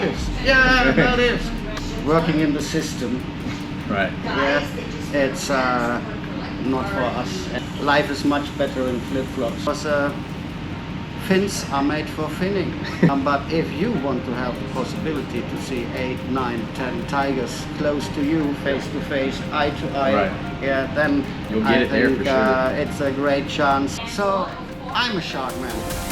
Maldives. Yeah, Maldives. Working in the system. Right. Yeah, it's not for us. Life is much better in flip-flops. Because fins are made for finning. But if you want to have the possibility to see 8, 9, 10 tigers close to you, face to face, eye to eye, right. yeah, then you'll get it there for sure. It's a great chance. So I'm a shark man.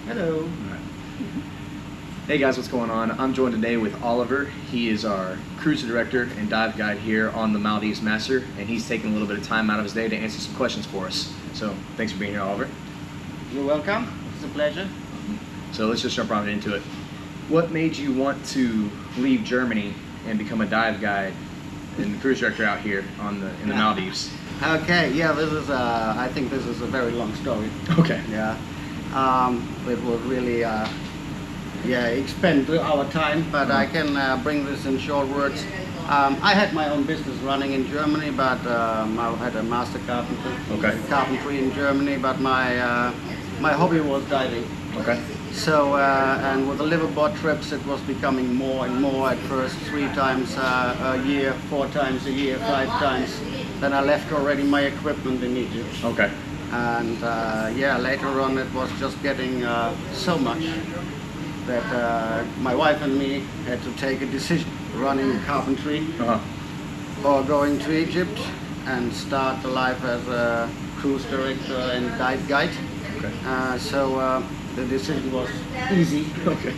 Hello. Hey guys, what's going on? I'm joined today with Oliver. He is our cruiser director and dive guide here on the Maldives Master, and he's taking a little bit of time out of his day to answer some questions for us. So thanks for being here, Oliver. You're welcome. It's a pleasure. So let's just jump right into it. What made you want to leave Germany and become a dive guide and cruise director out here in the Maldives? Okay, yeah, this is I think this is a very long story. Okay. Yeah. It would really expend our time, but I can bring this in short words. I had my own business running in Germany, but I had a master carpentry in Germany, but my hobby was diving. Okay. So and with the liveaboard trips, it was becoming more and more. At first 3 times a year, 4 times a year, 5 times. Then I left already my equipment in Egypt. Okay. And later on it was just getting so much that my wife and me had to take a decision, running carpentry or going to Egypt and start the life as a cruise director and dive guide. Okay. So the decision was easy. Okay.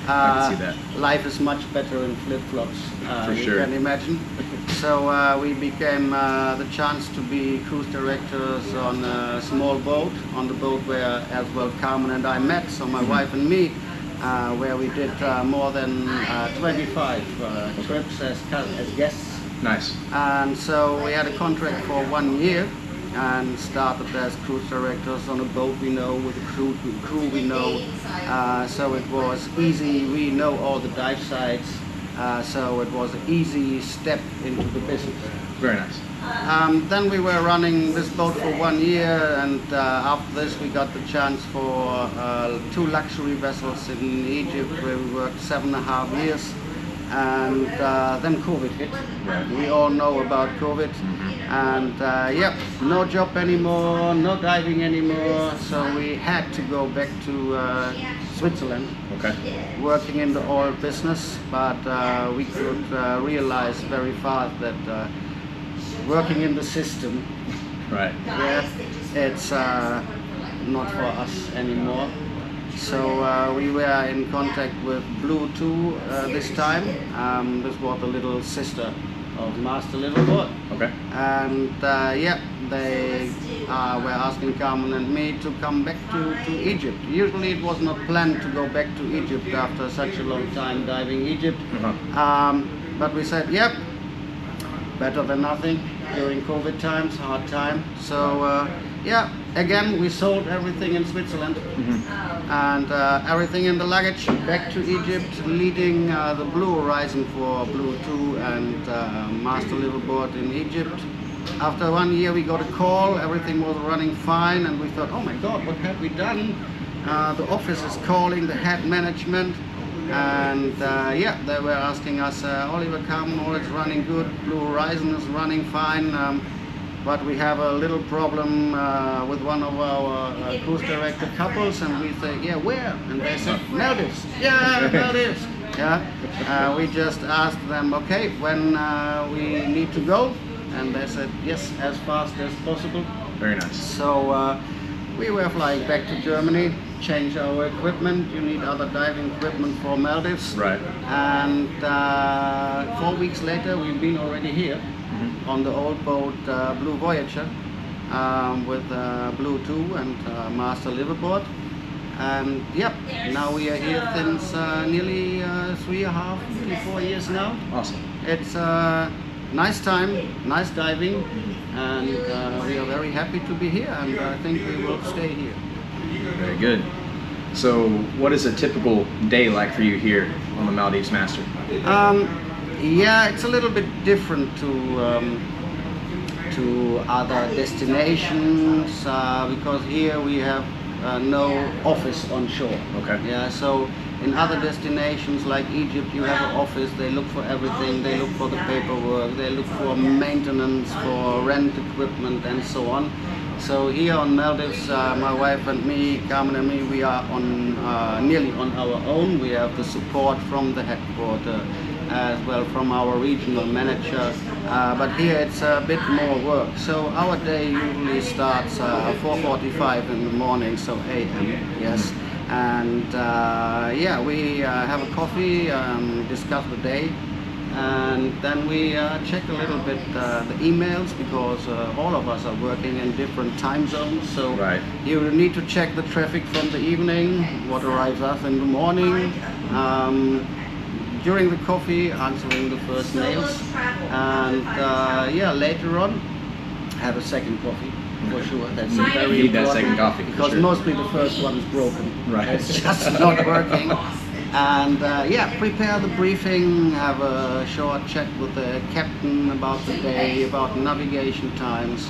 I can see that. Life is much better in flip-flops, For sure. you can imagine. So we became the chance to be cruise directors on a small boat, on the boat where as well Carmen and I met, so my wife and me, where we did more than 25 trips as guests. Nice. And so we had a contract for 1 year and started as cruise directors on a boat we know, with a crew we know. So it was easy, we know all the dive sites, so it was an easy step into the business. Very nice. Then we were running this boat for 1 year, and after this we got the chance for 2 luxury vessels in Egypt where we worked 7.5 years. And then COVID hit. Right. We all know about COVID. And no job anymore, no diving anymore, so we had to go back to Switzerland. Okay. Working in the oil business, but we could realize very fast that working in the system, Right. it's not for us anymore. So we were in contact with Blue 2 this time. This was the little sister of Master Liveaboard. Okay. And they were asking Carmen and me to come back to Egypt. Usually it was not planned to go back to Egypt after such a long time diving Egypt. But we said, yep, better than nothing during COVID times, hard time. So again, we sold everything in Switzerland and everything in the luggage back to Egypt, leading the Blue Horizon for Blue 2 and Master Liveaboard in Egypt. After 1 year we got a call, everything was running fine, and we thought, oh my God, what have we done? The office is calling the head management, and they were asking us, Oliver, Carmen, all is running good, Blue Horizon is running fine, but we have a little problem with one of our cruise director couples, and we say, yeah, where? And they said, Maldives. Yeah, Maldives. Yeah. We just asked them, okay, when we need to go, and they said, yes, as fast as possible. Very nice. So we were flying back to Germany, change our equipment. You need other diving equipment for Maldives. Right. And 4 weeks later, we've been already here on the old boat Blue Voyager with Blue 2 and Master Liveaboard. And yep, now we are here since nearly 3.5 to 4 years now. Awesome. It's a nice time, nice diving, and we are very happy to be here, and I think we will stay here. Very good. So what is a typical day like for you here on the Maldives Master? Yeah, it's a little bit different to other destinations because here we have no office on shore. Okay. Yeah, so in other destinations like Egypt, you have an office, they look for everything, they look for the paperwork, they look for maintenance, for rent equipment and so on. So here on Maldives, my wife and me, Carmen and me, we are on nearly on our own. We have the support from the headquarters as well from our regional manager, but here it's a bit more work. So our day usually starts 4:45 in the morning, so a.m. yes. And yeah, we have a coffee, discuss the day, and then we check a little bit the emails because all of us are working in different time zones. So right. You need to check the traffic from the evening, what arrives us in the morning. During the coffee, answering the first mails, and yeah, later on, have a second coffee for sure. That's very need that important second coffee because sure. mostly the first one is broken. Right. It's just not working. And yeah, prepare the briefing, have a short chat with the captain about the day, about navigation times,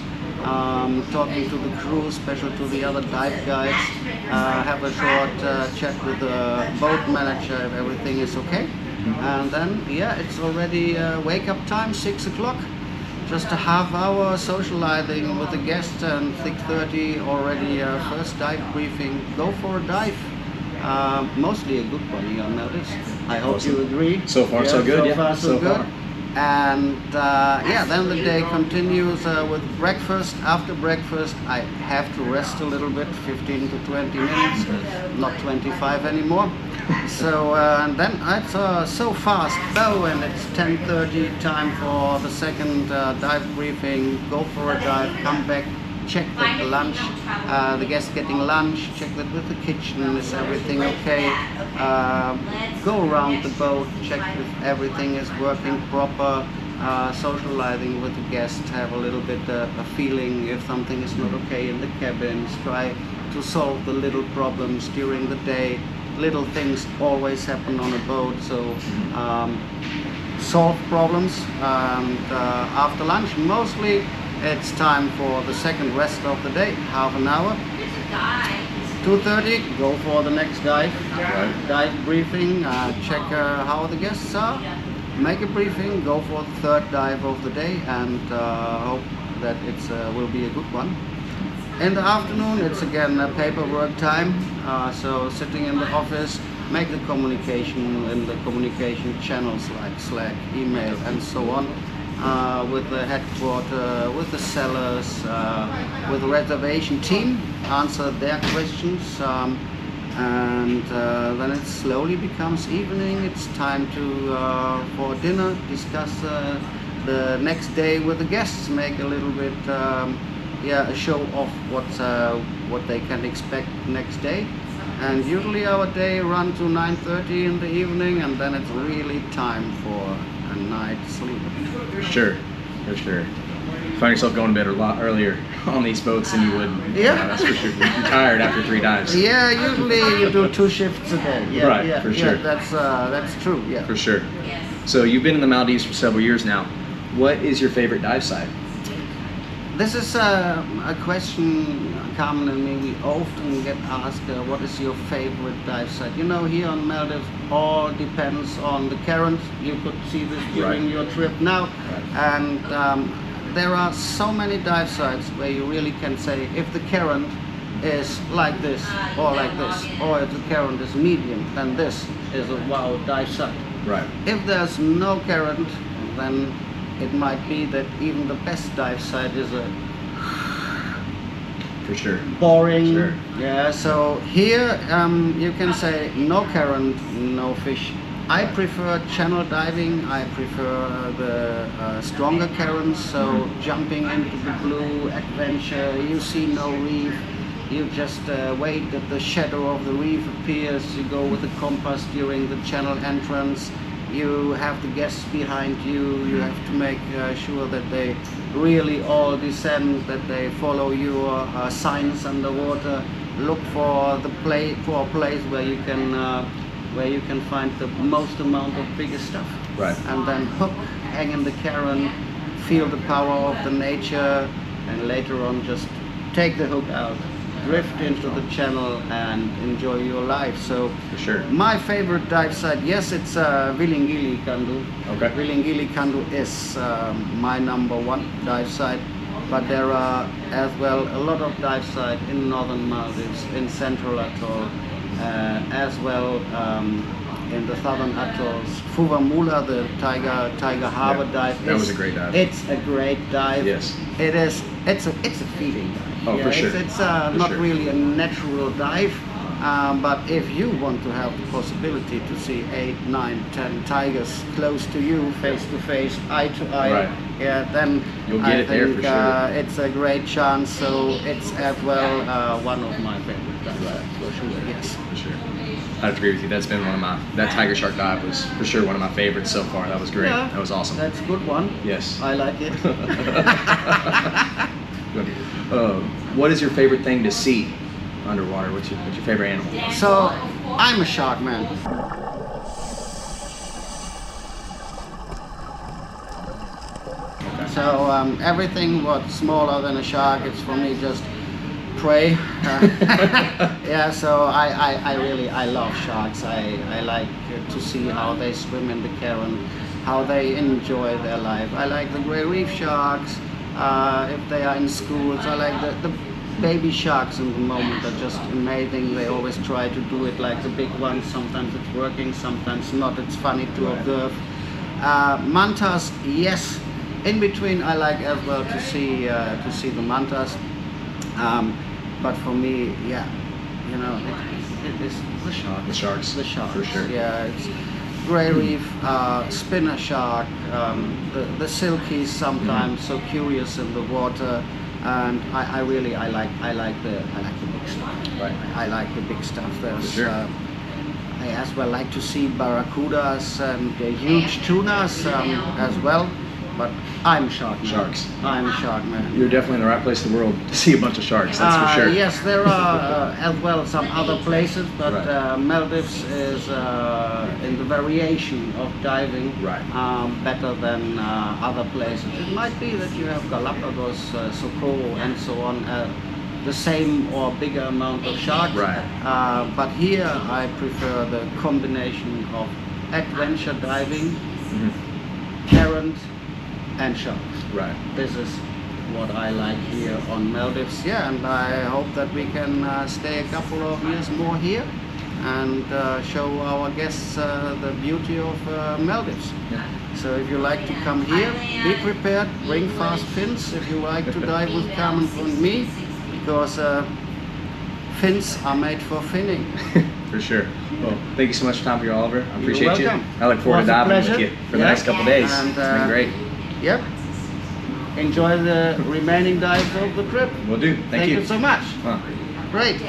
talking to the crew, especially to the other dive guides, have a short chat with the boat manager if everything is okay. And then, yeah, it's already wake up time, 6 o'clock. Just a half hour socializing with the guests, and 6:30 already first dive briefing. Go for a dive. Mostly a good one here on Maldives. I hope Awesome. you agree. So far, so good. So Yeah, far, so good. far. And yeah, then the day continues with breakfast. After breakfast, I have to rest a little bit, 15 to 20 minutes, not 25 anymore. So and then it's so fast though, and it's 10:30, time for the second dive briefing. Go for a dive, come back, check that the lunch, the guests getting lunch, check that with the kitchen, is everything okay, go around the boat, check if everything is working proper, socializing with the guests, have a little bit a feeling if something is not okay in the cabins, try to solve the little problems during the day. Little things always happen on a boat, so solve problems, and after lunch mostly it's time for the second rest of the day, half an hour. 2:30, go for the next dive. Dive briefing, check how the guests are, make a briefing, go for the third dive of the day, and hope that it will be a good one. In the afternoon, it's again paperwork time, so sitting in the office, make the communication in the communication channels like Slack, email, and so on, with the headquarters, with the sellers, with the reservation team, answer their questions, and then it slowly becomes evening. It's time for dinner, discuss the next day with the guests, make a little bit yeah, a show of what they can expect next day. And usually our day run to 9:30 in the evening, and then it's really time for a night's sleep. For sure, for sure. You find yourself going to bed a lot earlier on these boats than you would. Yeah. That's for sure. You're tired after 3 dives. Yeah, usually you do 2 shifts a day. Yeah, Right, yeah, for sure. Yeah, that's true. Yeah. For sure. So you've been in the Maldives for several years now. What is your favorite dive site? This is a question Carmen and me, we often get asked, what is your favorite dive site? You know, here on Maldives, all depends on the current. You could see this during your trip now. And there are so many dive sites where you really can say, if the current is like this, or like this, or if the current is medium, then this is a wow dive site. Right. If there's no current, then it might be that even the best dive site is a for sure boring. Sure. Yeah, so here you can say no current, no fish. I prefer channel diving. I prefer the stronger currents, so jumping into the blue, adventure, you see no reef, You just wait that the shadow of the reef appears. You go with the compass during the channel entrance. You have the guests behind you. You have to make sure that they really all descend, that they follow your signs underwater. Look for a place where you can find the most amount of biggest stuff. Right. And then hook, hang in the cairn, feel the power of the nature, and later on just take the hook out, drift into the channel, and enjoy your life. So for sure, my favorite dive site, yes, it's Vilingili Kandu. Okay. Vilingili Kandu is my #1 dive site, but there are as well a lot of dive sites in northern Maldives, in central atoll, as well in the southern atolls. Fuvahmulah, the Tiger Harbor dive. That was a great dive. It's a great dive. Yes. It is. It's a feeling dive. Oh, for sure. It's not really a natural dive, but if you want to have the possibility to see 8, 9, 10 tigers close to you, face to face, eye to eye, right. Yeah, then you'll get it there for sure. It's a great chance. So it's as well one of my favorite dives. Right. For sure. Yes. For sure. I agree with you. That's been that tiger shark dive was for sure one of my favorites so far. That was great. Yeah, that was awesome. That's a good one. Yes. I like it. What is your favorite thing to see underwater? What's your favorite animal? So I'm a shark man. Okay. So everything what's smaller than a shark, it's for me just prey. Yeah, so I love sharks. I like to see how they swim in the cairn, how they enjoy their life. I like the grey reef sharks. If they are in schools, I like the baby sharks in the moment are just amazing. They always try to do it like the big ones. Sometimes it's working, sometimes not. It's funny to observe. Mantas, yes. In between, I like as well to see the mantas. But for me, yeah, you know, it is the shark. The sharks. The sharks. For sure. Yeah, it's grey reef, spinner shark, the silkies sometimes so curious in the water, and I like the big stuff. Right. I like the big stuff. There's sure. I as well like to see barracudas and huge tunas as well. But I'm shark man. Sharks. I'm shark man. You're definitely in the right place in the world to see a bunch of sharks, that's for sure. Yes, there are as well some other places, but right. Maldives is in the variation of diving right. Better than other places. It might be that you have Galapagos, Socorro, and so on, the same or bigger amount of sharks. Right. But here I prefer the combination of adventure diving, current, and sharks. Right. This is what I like here on Maldives. Yeah, and I hope that we can stay a couple of years more here and show our guests the beauty of Maldives. Yeah. So if you like to come here, be prepared, bring fast fins if you like to dive with Carmen and me, because fins are made for finning. For sure. Well, thank you so much for your time, Oliver. I appreciate you. welcome. I look forward to diving with you for the next couple of days. And, it's been great. Yep. Enjoy the remaining dives of the trip. Will do. Thank you. Thank you so much. Huh. Great.